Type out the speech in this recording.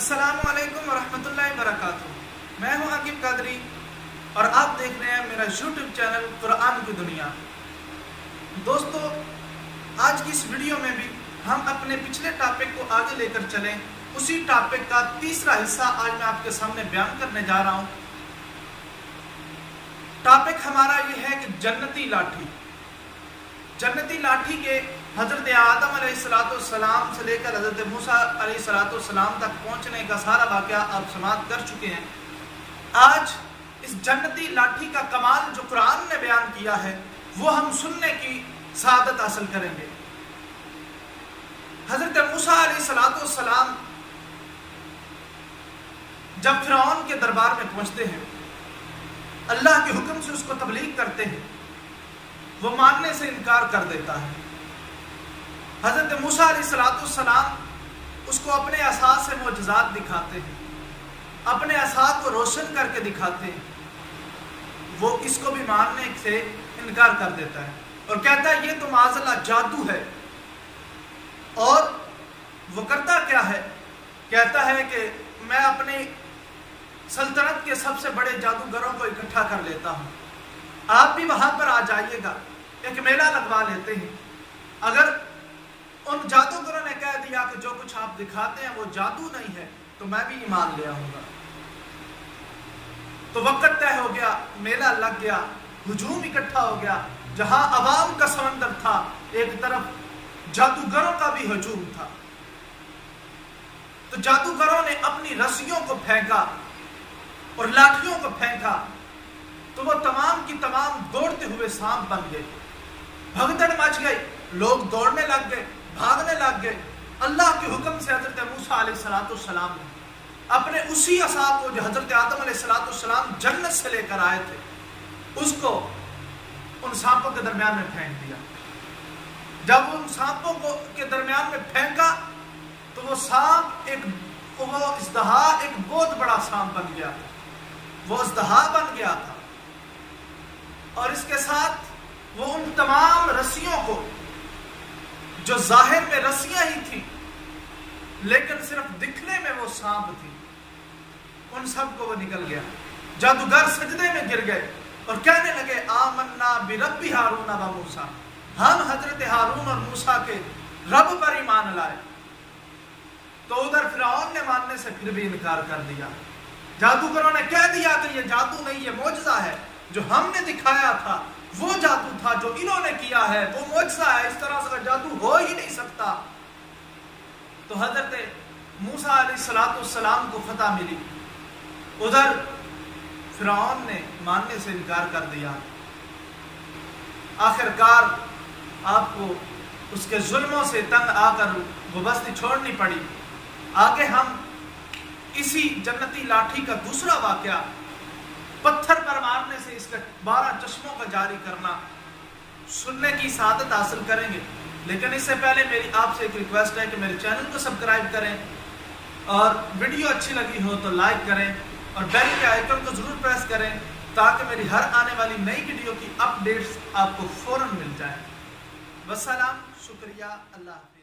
अस्सलामुअलैकुम वरहमतुल्लाहि वबरकातुहू। मैं हूं आकिब कादरी और आप देख रहे हैं मेरा यूट्यूब चैनल कुरान की दुनिया। दोस्तों, आज की इस वीडियो में भी हम अपने पिछले टॉपिक को आगे लेकर चलें। उसी टॉपिक का तीसरा हिस्सा आज मैं आपके सामने बयान करने जा रहा हूं। टॉपिक हमारा ये है कि जन्नती लाठी। जन्नती लाठी के हजरत आदम अलैहिस्सलाम से लेकर हजरत मूसा अलैहिस्सलाम तक पहुंचने का सारा वाक़या आप समाप्त कर चुके हैं। आज इस जन्नती लाठी का कमाल जो कुरान ने बयान किया है वो हम सुनने की सआदत हासिल करेंगे। हजरत मूसा अलैहिस्सलाम जब फिरौन के दरबार में पहुंचते हैं, अल्लाह के हुक्म से उसको तबलीग करते हैं, वो मानने से इनकार कर देता है। हजरत मूसा अलैहिस्सलाम उसको अपने असा से मोजज़ात दिखाते हैं, अपने असा को रोशन करके दिखाते हैं। वो इसको भी मानने से इनकार कर देता है और कहता है ये तो माज़अल्लाह जादू है। और वो करता क्या है? कहता है कि मैं अपनी सल्तनत के सबसे बड़े जादूगरों को इकट्ठा कर लेता हूँ, आप भी वहां पर आ जाइएगा, एक मेला लगवा लेते हैं। अगर उन जादूगरों ने कह दिया कि जो कुछ आप दिखाते हैं वो जादू नहीं है तो मैं भी ईमान ले आऊंगा। तो वक्त तय हो गया, मेला लग गया, हुजूम इकट्ठा हो गया। जहां अवाम का समंदर था, एक तरफ जादूगरों का भी हुजूम था। तो जादूगरों ने अपनी रस्सियों को फेंका और लाठियों को फेंका तो वो तमाम की तमाम दौड़ते हुए सांप बन गए। भगदड़ मच गई, लोग दौड़ने लग गए, भागने लग गए। अल्लाह के हुक्म से हजरत मूसा अलैहिस्सलाम ने अपने उसी असा को जो हजरत आदम अलैहिस्सलाम जन्नत से लेकर आए थे, उसको उन सांपों के दरमियान में फेंक दिया। जब उन सांपों को के दरमियान में फेंका तो वो सांप एक बहुत बड़ा सांप बन गया था, वो अज़दहा बन गया था। और इसके साथ वो उन तमाम रस्सियों को, जो जाहिर में रस्सियां ही थी लेकिन सिर्फ दिखने में वो सांप थी, उन सब को वो निकल गया। जादूगर सजदे में गिर गए और कहने लगे आमन्ना बिरब्बि हारून व मूसा, हम हजरत हारून और मूसा के रब पर ईमान लाए। तो उधर फिरौन ने मानने से फिर भी इनकार कर दिया। जादूगरों ने कह दिया कि ये जादू नहीं, ये मोजज़ा है, जो हमने दिखाया था वो जादू था, जो इन्होंने किया है वो मोजज़ा है, इस तरह से जादू हो ही नहीं सकता। तो हजरत मूसा अलैहिस्सलाम को फतह मिली, उधर फिरौन ने मानने से इनकार कर दिया। आखिरकार आपको उसके जुल्मों से तंग आकर वो बस्ती छोड़नी पड़ी। आगे हम इसी जन्नती लाठी का दूसरा वाकया, पत्थर पर मारने से इसके 12 चश्मों का जारी करना, सुनने की सआदत हासिल करेंगे। लेकिन इससे पहले मेरी आपसे एक रिक्वेस्ट है कि मेरे चैनल को सब्सक्राइब करें और वीडियो अच्छी लगी हो तो लाइक करें और बेल के आइकन को जरूर प्रेस करें ताकि मेरी हर आने वाली नई वीडियो की अपडेट्स आपको फौरन मिल जाए। वस्सलाम, शुक्रिया, अल्लाह हाफ़िज़।